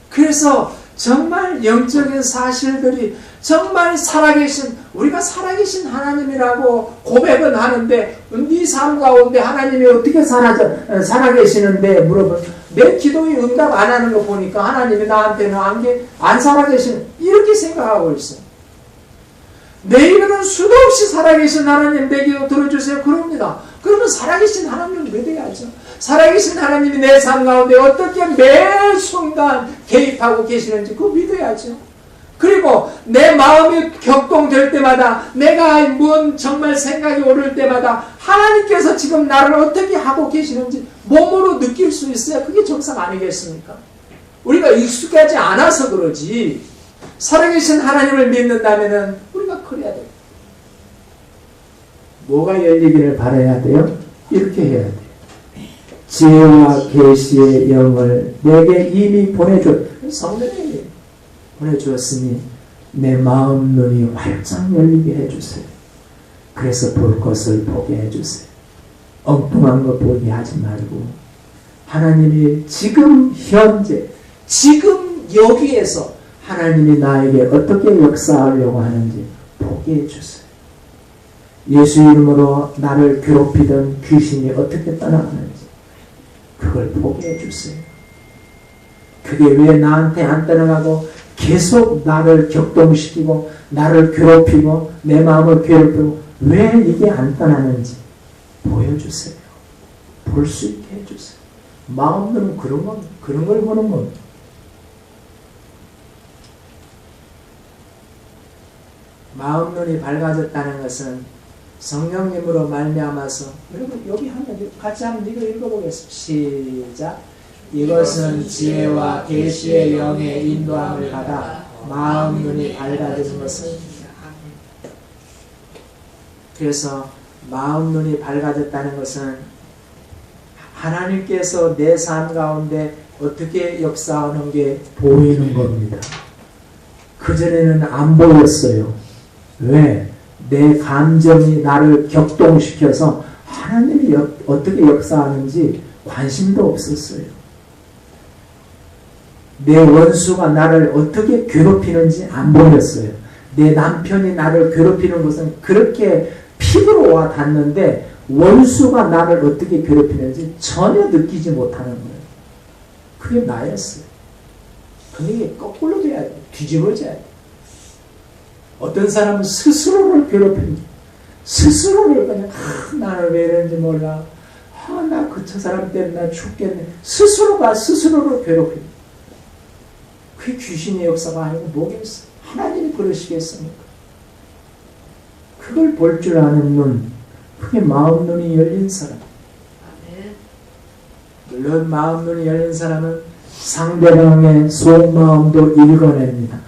그래서 정말 영적인 사실들이 정말 살아계신 우리가 살아계신 하나님이라고 고백은 하는데 네 삶 가운데 하나님이 어떻게 살아계시는데 물어보면 내 기도에 응답 안 하는 거 보니까 하나님이 나한테는 안 살아계시는 이렇게 생각하고 있어요. 내 입에는 수도 없이 살아계신 하나님 내 기도 들어주세요 그럽니다. 그러면 살아계신 하나님을 믿어야죠. 살아계신 하나님이 내 삶 가운데 어떻게 매 순간 개입하고 계시는지 그거 믿어야죠. 그리고 내 마음이 격동될 때마다 내가 뭔 정말 생각이 오를 때마다 하나님께서 지금 나를 어떻게 하고 계시는지 몸으로 느낄 수 있어야 그게 정상 아니겠습니까? 우리가 익숙하지 않아서 그러지 살아계신 하나님을 믿는다면 우리가 그래야 돼요. 뭐가 열리기를 바라야 돼요? 이렇게 해야 돼요. 지혜와 계시의 영을 내게 이미 성령님이 보내주었으니 내 마음 눈이 활짝 열리게 해주세요. 그래서 볼 것을 보게 해주세요. 엉뚱한 거 보게 하지 말고 하나님이 지금 현재 지금 여기에서 하나님이 나에게 어떻게 역사하려고 하는지 보게 해주세요. 예수 이름으로 나를 괴롭히던 귀신이 어떻게 떠나가는지 그걸 보게 해주세요. 그게 왜 나한테 안 떠나가고 계속 나를 격동시키고 나를 괴롭히고 내 마음을 괴롭히고 왜 이게 안 떠나는지 보여주세요. 볼 수 있게 해주세요. 마음은 그런 걸 보는 겁니다. 마음 눈이 밝아졌다는 것은 성령님으로 말미암아서 여러분 여기 같이 한번 이거 읽어보겠습니다. 시작. 이것은 지혜와 계시의 영의 인도함을 받아 마음 눈이 밝아지는 것은 그래서 마음 눈이 밝아졌다는 것은 하나님께서 내 삶 가운데 어떻게 역사하는 게 보이는 겁니다. 그전에는 안 보였어요. 왜? 내 감정이 나를 격동시켜서 하나님이 어떻게 역사하는지 관심도 없었어요. 내 원수가 나를 어떻게 괴롭히는지 안 보였어요. 내 남편이 나를 괴롭히는 것은 그렇게 피부로 와 닿는데 원수가 나를 어떻게 괴롭히는지 전혀 느끼지 못하는 거예요. 그게 나였어요. 그게 거꾸로 돼야 돼. 뒤집어져야 돼. 어떤 사람은 스스로를 괴롭힙니다. 스스로를 그냥 나를 왜 이러는지 몰라. 나 그 사람 때문에 나 죽겠네. 스스로가 스스로를 괴롭힙니다. 그게 귀신의 역사가 아니고 뭐겠어. 하나님이 그러시겠습니까? 그걸 볼 줄 아는 눈, 그게 마음 눈이 열린 사람. 물론 마음 눈이 열린 사람은 상대방의 속마음도 읽어냅니다.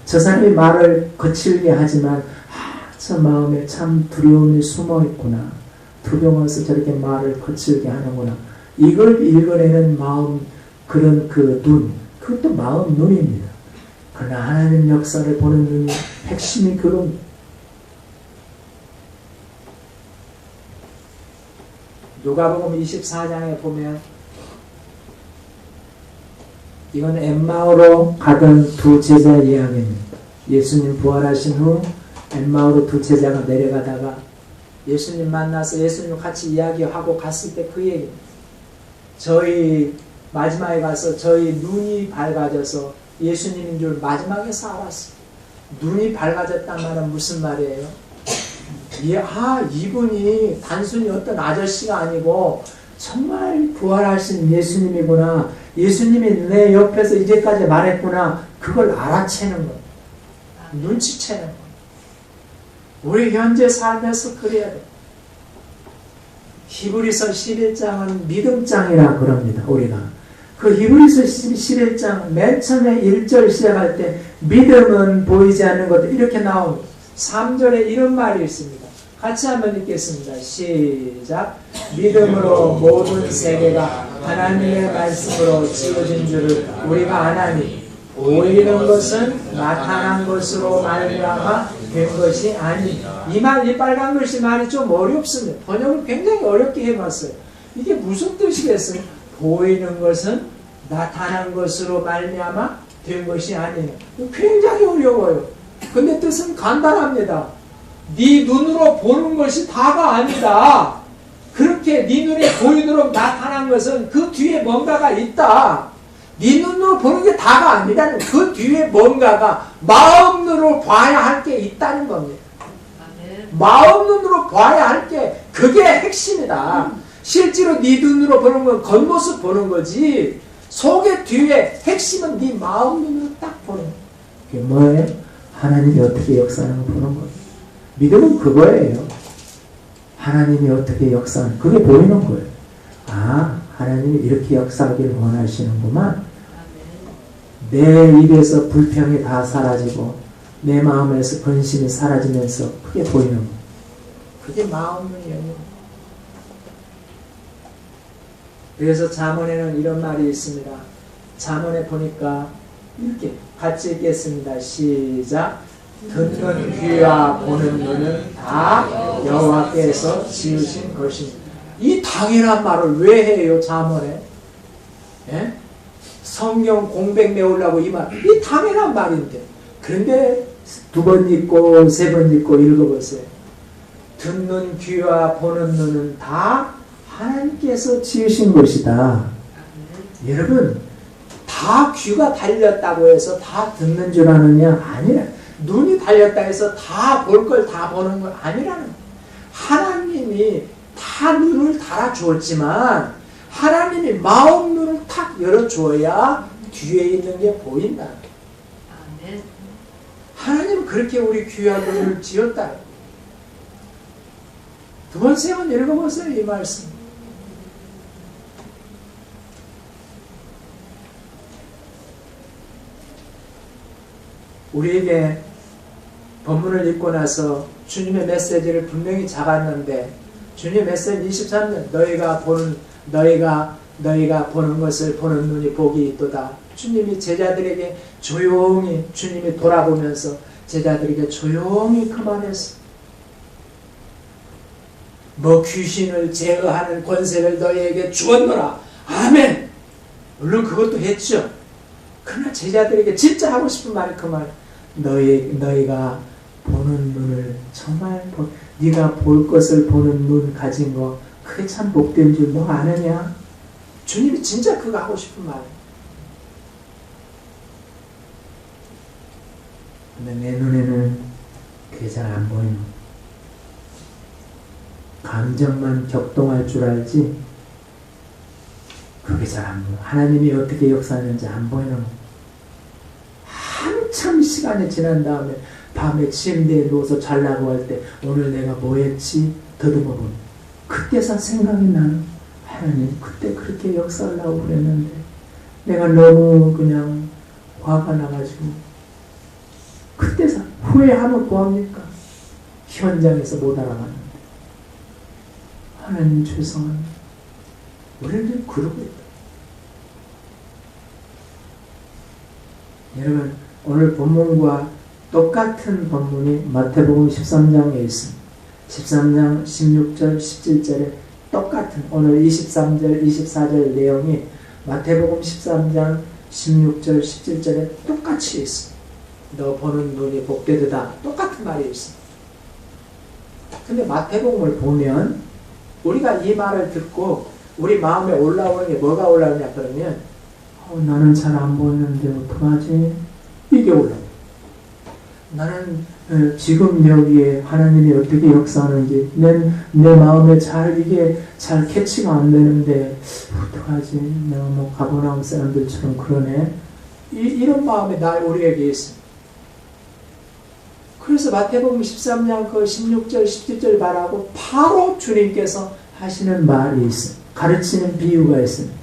저 사람이 말을 거칠게 하지만 저 마음에 참 두려움이 숨어있구나. 두려워서 저렇게 말을 거칠게 하는구나. 이걸 읽어내는 마음, 그런 그 눈, 그것도 마음 눈입니다. 그러나 하나님 역사를 보는 눈이 핵심이 그런 누가복음 24장에 보면 이건 엠마오로 가던 두 제자 이야기입니다. 예수님 부활하신 후 엠마오로 두 제자가 내려가다가 예수님 만나서 예수님 같이 이야기하고 갔을 때 그 얘기입니다. 저희 마지막에 가서 저희 눈이 밝아져서 예수님인 줄 마지막에 알았어요. 눈이 밝아졌단 말은 무슨 말이에요? 이분이 단순히 어떤 아저씨가 아니고 정말 부활하신 예수님이구나. 예수님이 내 옆에서 이제까지 말했구나. 그걸 알아채는 거예요. 눈치채는 거예요. 우리 현재 삶에서 그래야 돼요. 히브리서 11장은 믿음장이라 그럽니다. 우리가. 그 히브리서 11장 맨 처음에 1절 시작할 때 믿음은 보이지 않는 것 이렇게 나옵니다. 3절에 이런 말이 있습니다. 같이 한번 읽겠습니다. 시작. 믿음으로 모든 세계가 하나님의 말씀으로 지어진 줄을 우리가 아나니 보이는 것은 나타난 것으로 말미암아 된 것이 아니. 이 빨간 글씨 말이 좀 어렵습니다. 번역을 굉장히 어렵게 해봤어요. 이게 무슨 뜻이겠어요? 보이는 것은 나타난 것으로 말미암아 된 것이 아니에요. 굉장히 어려워요. 근데 뜻은 간단합니다. 네 눈으로 보는 것이 다가 아니다. 그렇게 네 눈에 보이도록 나타난 것은 그 뒤에 뭔가가 있다. 네 눈으로 보는 게 다가 아니라는 그 뒤에 뭔가가 마음 눈으로 봐야 할 게 있다는 겁니다. 마음 눈으로 봐야 할 게 그게 핵심이다. 실제로 네 눈으로 보는 건 겉모습 보는 거지 속의 뒤에 핵심은 네 마음 눈으로 딱 보는 거예요. 그게 뭐예요? 하나님이 어떻게 역사하는 걸 보는 거예요. 믿음은 그거예요. 하나님이 어떻게 역사하는 그게 보이는 거예요. 하나님이 이렇게 역사하기를 원하시는구만. 내 입에서 불평이 다 사라지고 내 마음에서 근심이 사라지면서 그게 보이는 거예요. 그게 마음의 영역. 그래서 잠언에는 이런 말이 있습니다. 잠언에 보니까 이렇게 같이 읽겠습니다. 시작. 듣는 귀와 보는 눈은 다 여호와께서 지으신 것입니다. 이 당연한 말을 왜 해요? 잠언에? 예? 성경 공백 메우려고 이 말. 이 당연한 말인데. 그런데 두 번 읽고 세 번 읽고 읽어보세요. 듣는 귀와 보는 눈은 다 하나님께서 지으신 것이다. 여러분 다 귀가 달렸다고 해서 다 듣는 줄 아느냐? 아니라. 눈이 달렸다 해서 다 볼 걸 다 보는 건 아니라는 거예요. 하나님이 다 눈을 달아주었지만 하나님이 마음 눈을 탁 열어줘야 뒤에 있는 게 보인다. 하나님은 그렇게 우리 귀한 눈을 지었다. 두 번, 세 번 읽어보세요. 이 말씀. 우리에게 본문을 읽고 나서 주님의 메시지를 분명히 잡았는데, 주님의 메시지 23년, 너희가 보는 것을 보는 눈이 복이 있도다. 주님이 제자들에게 조용히, 주님이 돌아보면서 제자들에게 조용히 그만했어. 뭐 귀신을 제어하는 권세를 너희에게 주었노라. 아멘. 물론 그것도 했죠. 그러나 제자들에게 진짜 하고 싶은 말이 그 말. 너희가 보는 눈을 정말 네가 볼 것을 보는 눈 가진 거 그게 참 복된 줄 너 아느냐? 주님이 진짜 그거 하고 싶은 말. 근데 내 눈에는 그게 잘 안 보여. 감정만 격동할 줄 알지 그게 잘 안 보여. 하나님이 어떻게 역사하는지 안 보이는 거. 한참 시간이 지난 다음에 밤에 침대에 누워서 자려고 할 때 오늘 내가 뭐 했지? 더듬어 보니 그때서 생각이 나는 하나님 그때 그렇게 역사하려고 그랬는데 내가 너무 그냥 화가 나가지고 그때서 후회하면 뭐합니까? 현장에서 못 알아가는데 하나님 죄송합니다. 우리는 그러고 있다. 여러분 오늘 본문과 똑같은 본문이 마태복음 13장에 있습니다. 13장 16절 17절에 똑같은 오늘 23절 24절 내용이 마태복음 13장 16절 17절에 똑같이 있습니다. 너 보는 눈이 복되도다. 똑같은 말이 있습니다. 근데 마태복음을 보면 우리가 이 말을 듣고 우리 마음에 올라오는 게 뭐가 올라오냐 그러면 나는 잘 안 보이는데 어떡하지? 이게 올라와요. 나는 지금 여기에 하나님이 어떻게 역사하는지 내 마음에 이게 잘 캐치가 안 되는데 어떡하지? 내가 뭐 가버나움 사람들처럼 그러네. 이런 마음이 우리에게 있습니다. 그래서 마태복음 13장 그 16절 17절 말하고 바로 주님께서 하시는 말이 있습니다. 가르치는 비유가 있습니다.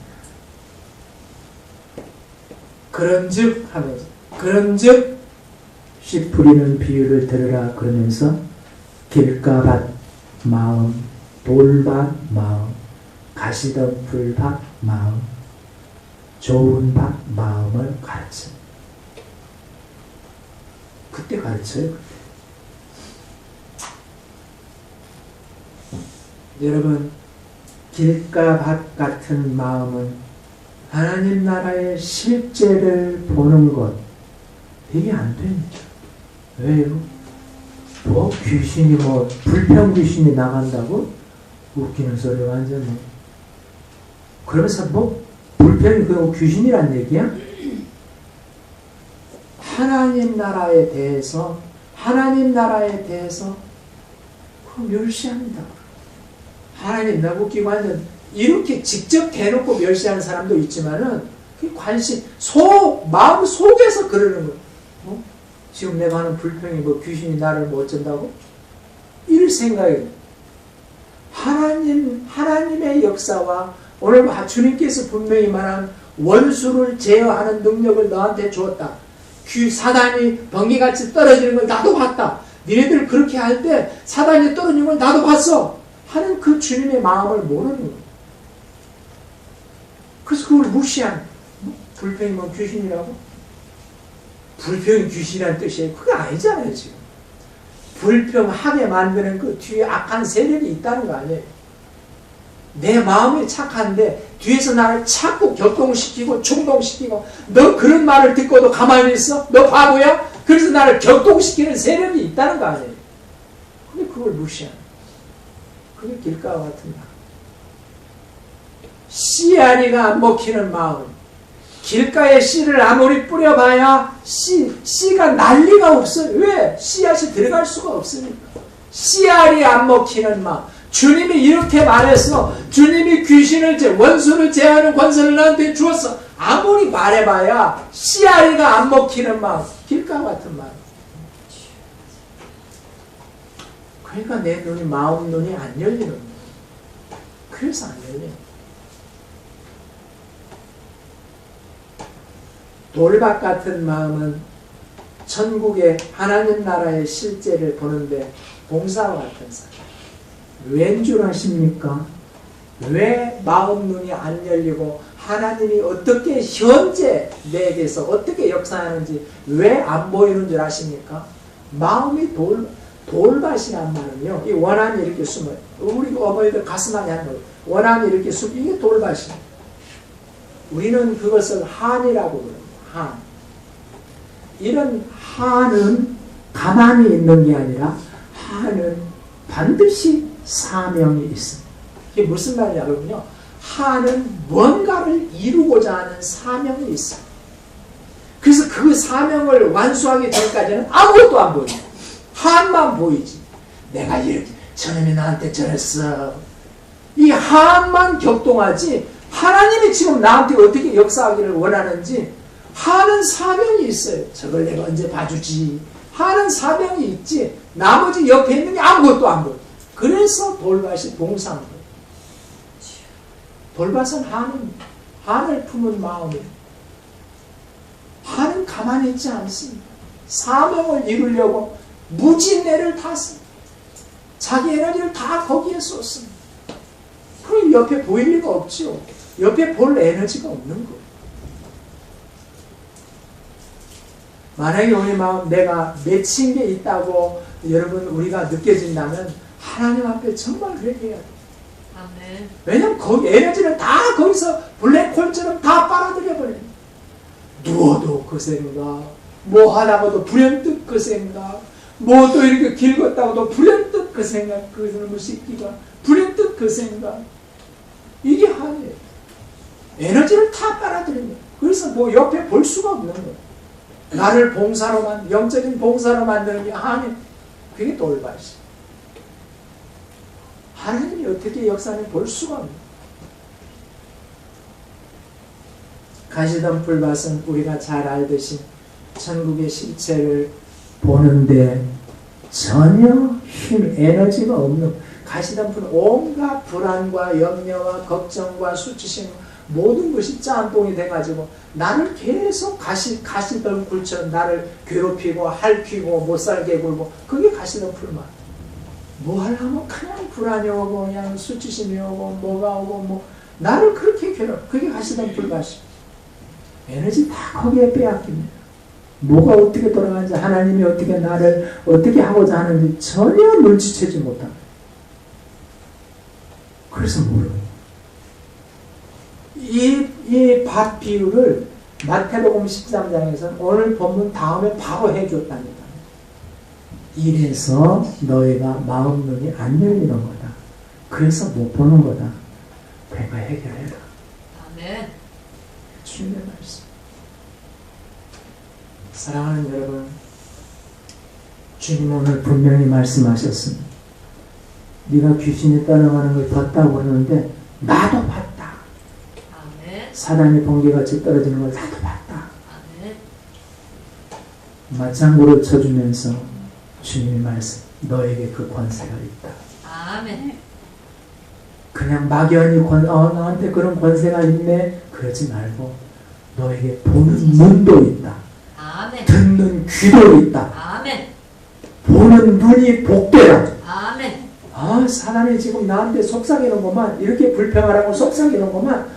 그런즉 하면서 그런즉 씨 뿌리는 비유를 들으라 그러면서 길가밭 마음, 돌밭 마음, 가시덤불밭 마음, 좋은 밭 마음을 가르칩니다. 그때 가르쳐요. 여러분 길가밭 같은 마음은 하나님 나라의 실제를 보는 것 이게 안 됩니다. 왜요? 뭐 귀신이 불평 귀신이 나간다고? 웃기는 소리 완전히. 그러면서 불평이 그 귀신이란 얘기야? 하나님 나라에 대해서 멸시합니다. 하나님 나 웃기고 완전 이렇게 직접 대놓고 멸시하는 사람도 있지만은 그 관심 마음 속에서 그러는 거예요. 지금 내가 하는 불평이 귀신이 나를 못 어쩐다고? 이럴 생각이에요. 하나님의 역사와 오늘 주님께서 분명히 말한 원수를 제어하는 능력을 너한테 주었다. 사단이 번개같이 떨어지는 걸 나도 봤다. 니네들 그렇게 할 때 사단이 떨어지는 걸 나도 봤어. 하는 그 주님의 마음을 모르는 거예요. 그래서 그걸 무시하는 불평이 귀신이라고? 불평이 귀신이라는 뜻이에요. 그게 아니잖아요, 지금. 불평하게 만드는 그 뒤에 악한 세력이 있다는 거 아니에요. 내 마음이 착한데 뒤에서 나를 자꾸 격동시키고 충동시키고 너 그런 말을 듣고도 가만히 있어? 너 바보야? 그래서 나를 격동시키는 세력이 있다는 거 아니에요. 근데 그걸 무시하는 그게 길가와 같은 마음. 씨알이가 안 먹히는 마음. 길가에 씨를 아무리 뿌려봐야 씨가 난리가 없어요. 왜? 씨앗이 들어갈 수가 없으니까. 씨알이 안 먹히는 마음. 주님이 이렇게 말해서 주님이 원수를 제어하는 권세를 나한테 주었어. 아무리 말해봐야 씨알이가 안 먹히는 마음. 길가 같은 마음. 그러니까 내 마음 눈이 안 열리는 거예요. 그래서 안 열려요. 돌밭 같은 마음은 천국의 하나님 나라의 실제를 보는데 봉사와 같은 사람. 왠 줄 아십니까? 왜 마음 눈이 안 열리고 하나님이 어떻게 현재 내게서 어떻게 역사하는지 왜 안 보이는 줄 아십니까? 마음이 돌밭이란 말은요. 이 원한이 이렇게 숨어요. 우리 어머니들 가슴 안에 한 거예요. 원한이 이렇게 숨, 이게 돌밭이에요. 우리는 그것을 한이라고 그래요. 한. 이런 한은 가만히 있는 게 아니라 한은 반드시 사명이 있습니다. 이게 무슨 말이냐면요. 한은 뭔가를 이루고자 하는 사명이 있어요. 그래서 그 사명을 완수하기 전까지는 아무것도 안 보여요. 한만 보이지. 내가 이렇게 저놈이 나한테 저랬어. 이 한만 격동하지 하나님이 지금 나한테 어떻게 역사하기를 원하는지 하는 사명이 있어요. 저걸 내가 언제 봐주지. 하는 사명이 있지. 나머지 옆에 있는 게 아무것도 안 보여. 그래서 돌밭이 봉사한 거예요. 돌밭은 한입니다. 한을 품은 마음이에요. 한은 가만히 있지 않습니다. 사명을 이루려고 무진내를 탔습니다. 자기 에너지를 다 거기에 쏟습니다. 그럼 옆에 보일 리가 없죠. 옆에 볼 에너지가 없는 거예요. 만약에 우리 마음 내가 맺힌 게 있다고 여러분 우리가 느껴진다면 하나님 앞에 정말 회개해야 돼요. 아멘. 왜냐면 거기 에너지를 다 거기서 블랙홀처럼 다 빨아들여 버려요. 누워도 그 생각, 뭐 하다가도 불현듯 그 생각, 뭐 또 이렇게 길 걷다가도 불현듯 그 생각, 그 놈의 새끼가 불현듯 그 생각. 이게 한이에요. 에너지를 다 빨아들이는 거예요. 그래서 뭐 옆에 볼 수가 없는 거예요. 나를 봉사로만, 영적인 봉사로 만드는 게 한이, 그게 돌밭이. 하나님이 어떻게 역사하는지 볼 수가 없는 거예요. 가시던 풀밭은 우리가 잘 알듯이 천국의 실체를 보는데 전혀 힘, 에너지가 없는 가시던 풀은 온갖 불안과 염려와 걱정과 수치심 모든 것이 짬뽕이 돼가지고 나를 계속 가시던 굴처럼 나를 괴롭히고 핥히고 못살게 굴고 그게 가시던 풀만. 뭐 하려면 그냥 불안이 오고 그냥 수치심이 오고 뭐가 오고 뭐 나를 그렇게 괴롭혀. 그게 가시던 풀밭이. 에너지 다 거기에 빼앗깁니다. 뭐가 어떻게 돌아가는지 하나님이 어떻게 나를 어떻게 하고자 하는지 전혀 눈치채지 못합니다. 그래서 모르고 이 밭 비유를 마태복음 13장에서 오늘 본문 다음에 바로 해줬답니다. 이래서 너희가 마음 눈이 안 열리는 거다. 그래서 못 보는 거다. 그러니까 해결해라. 아멘. 주님의 말씀. 사랑하는 여러분, 주님 오늘 분명히 말씀하셨습니다. 네가 귀신이 따라가는 걸 봤다고 그러는데 나도 봤다. 아멘. 사단이 번개같이 떨어지는 걸 나도 봤다. 아멘. 맞장구를 쳐주면서 주님의 말씀, 너에게 그 권세가 있다. 아멘. 그냥 막연히 나한테 그런 권세가 있네 그러지 말고 너에게 보는 눈도 있다. 아멘. 듣는 귀도 있다. 아멘. 보는 눈이 복되라. 아멘. 아, 사람이 지금 나한테 속삭이는 것만 이렇게 불평하라고 속삭이는 것만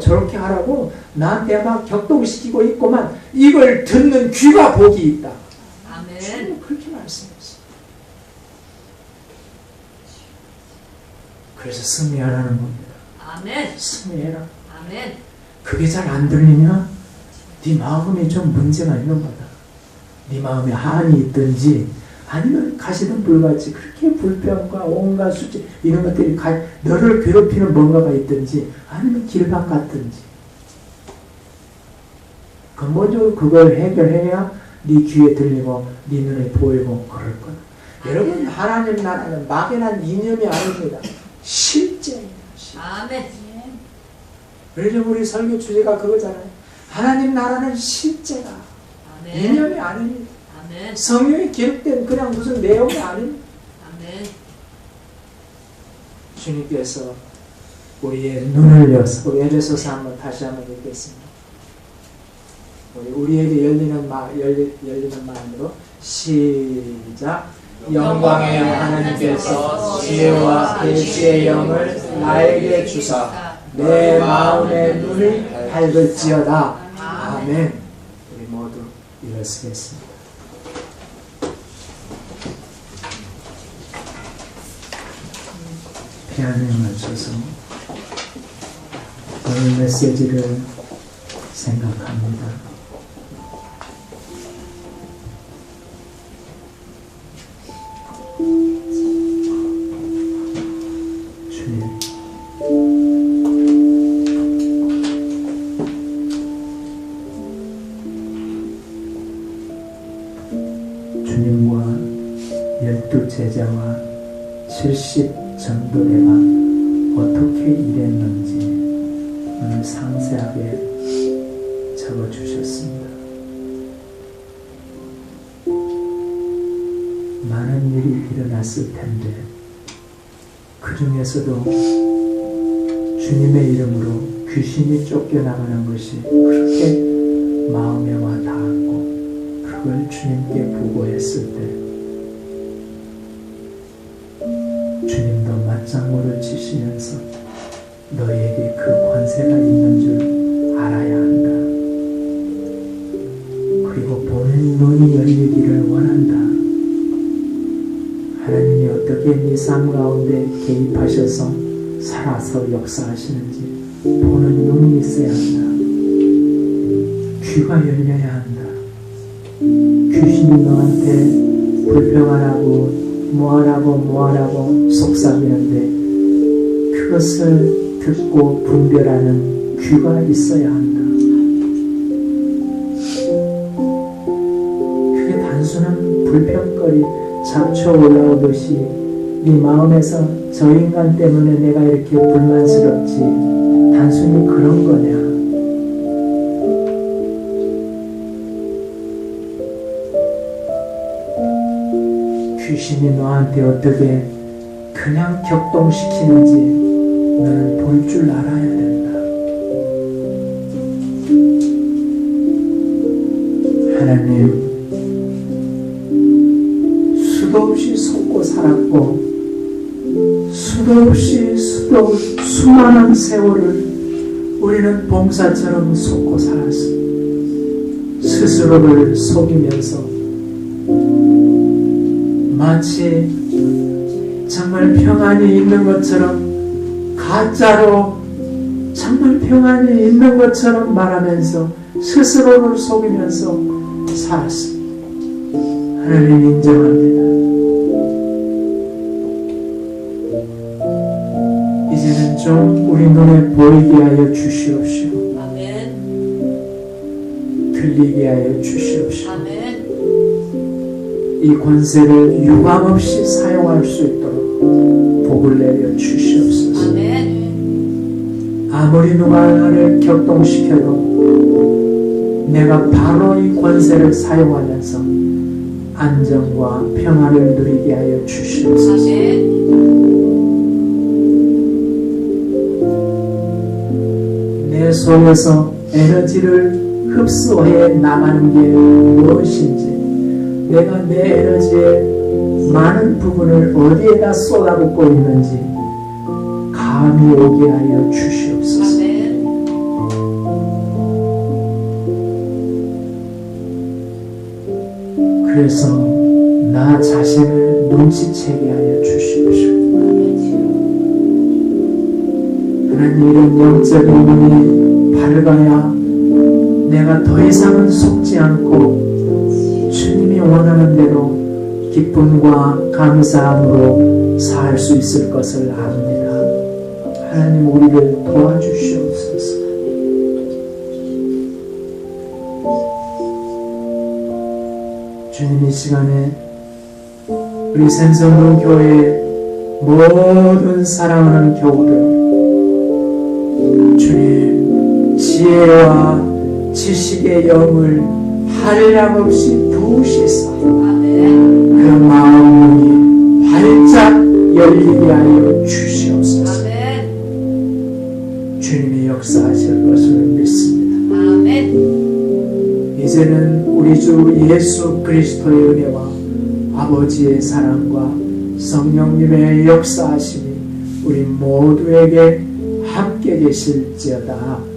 저렇게 하라고 나한테 막 격동시키고 있고만 이걸 듣는 귀가 복이 있다. 아멘. 주님 그렇게 말씀했어요. 그래서 승리하라는 겁니다. 아멘. 승리해라. 아멘. 그게 잘 안 들리냐? 네 마음이 좀 문제가 있는 거다. 네 마음에 한이 있든지 아니면 가시던 불같이 그렇게 불평과 온갖 수치 이런 것들이 너를 괴롭히는 뭔가가 있든지 아니면 길박 같든지 근본적으로 그걸 해결해야 네 귀에 들리고 네 눈에 보이고 그럴 거다. 여러분 하나님 나라는 막연한 이념이 아닙니다. 실제입니다. 아멘. 그래서 우리 설교 주제가 그거잖아요. 하나님 나라는 실제다. 아멘. 이념이 아닙니다. 아멘. 성경에 기록된 그냥 무슨 내용이 아닙니다. 아멘. 주님께서 우리의 눈을 여서 우리 에베소서 한번 다시 한번 읽겠습니다. 우리에게 열리는 마음으로 시작. 영광의 하나님께서 지혜와 계시의 영을 나에게 주사 내 마음의 눈을 밝을지어다. 아멘. 우리 모두 일어서겠습니다. 피아노에 맞춰서 오늘 메시지를 생각합니다. 주님, 주님과 12 제자와 70 전도대가 어떻게 일했는지 오늘 상세하게 적어주셨습니다. 많은 일이 일어났을 텐데 그 중에서도 주님의 이름으로 귀신이 쫓겨나가는 것이 그렇게 마음에 와 닿았고 그걸 주님께 보고했을 때 주님도 맞장구를 치시면서 너희에게 그 관세가 있는 줄 알아야 한다. 그리고 보는 눈이 열리기를 원한다. 하나님이 어떻게 네 삶 가운데 개입하셔서 살아서 역사하시는지 보는 눈이 있어야 한다. 귀가 열려야 한다. 귀신이 너한테 불평하라고 뭐하라고 속삭이는데 그것을 듣고 분별하는 귀가 있어야 한다. 그게 단순한 불평거리 잡초 올라오듯이 네 마음에서 저 인간 때문에 내가 이렇게 불만스럽지 단순히 그런 거냐. 귀신이 너한테 어떻게 그냥 격동시키는지 너는 볼 줄 알아야 된다. 하나님, 수도 없이 속고 살았고 수도 없이 수많은 세월을 우리는 봉사처럼 속고 살았어. 스스로를 속이면서 마치 정말 평안이 있는 것처럼 가짜로 정말 평안이 있는 것처럼 말하면서 스스로를 속이면서 살았습니다. 하나님 인정합니다. 이제는 좀 우리 눈에 보이게 하여 주시옵시오. 아멘. 들리게 하여 주시옵시오. 아멘. 이 권세를 유감없이 사용할 수 있도록 복을 내려 주시옵소서. 아멘. 아무리 누가 나를 격동시켜도 내가 바로 이 권세를 사용하면서 안정과 평안을 누리게 하여 주시옵소서. 아멘. 내 속에서 에너지를 흡수해 나가는 게 무엇인지 내가 내 에너지의 많은 부분을 어디에다 쏟아붓고 있는지 감이 오게 하여 주시옵소서. 아멘. 그래서 나 자신을 눈치채게 하여 주시옵시오. 하나님, 이런 영적인 눈이 밝아야 내가 더 이상은 속지 않고 주님이 원하는 대로 기쁨과 감사함으로 살 수 있을 것을 압니다. 하나님, 우리를 도와주시옵소서. 주님, 이 시간에 우리 생선동 교회의 모든 사랑하는 교우들, 주님, 지혜와 지식의 영을 한량없이 부으시사 아멘. 그 마음 문이 활짝 열리게 하여 주시옵소서. 아멘. 주님이 역사하실 것을 믿습니다. 아멘. 이제는 우리 주 예수 그리스도의 은혜와 아버지의 사랑과 성령님의 역사하심이 우리 모두에게 함께 계실지어다.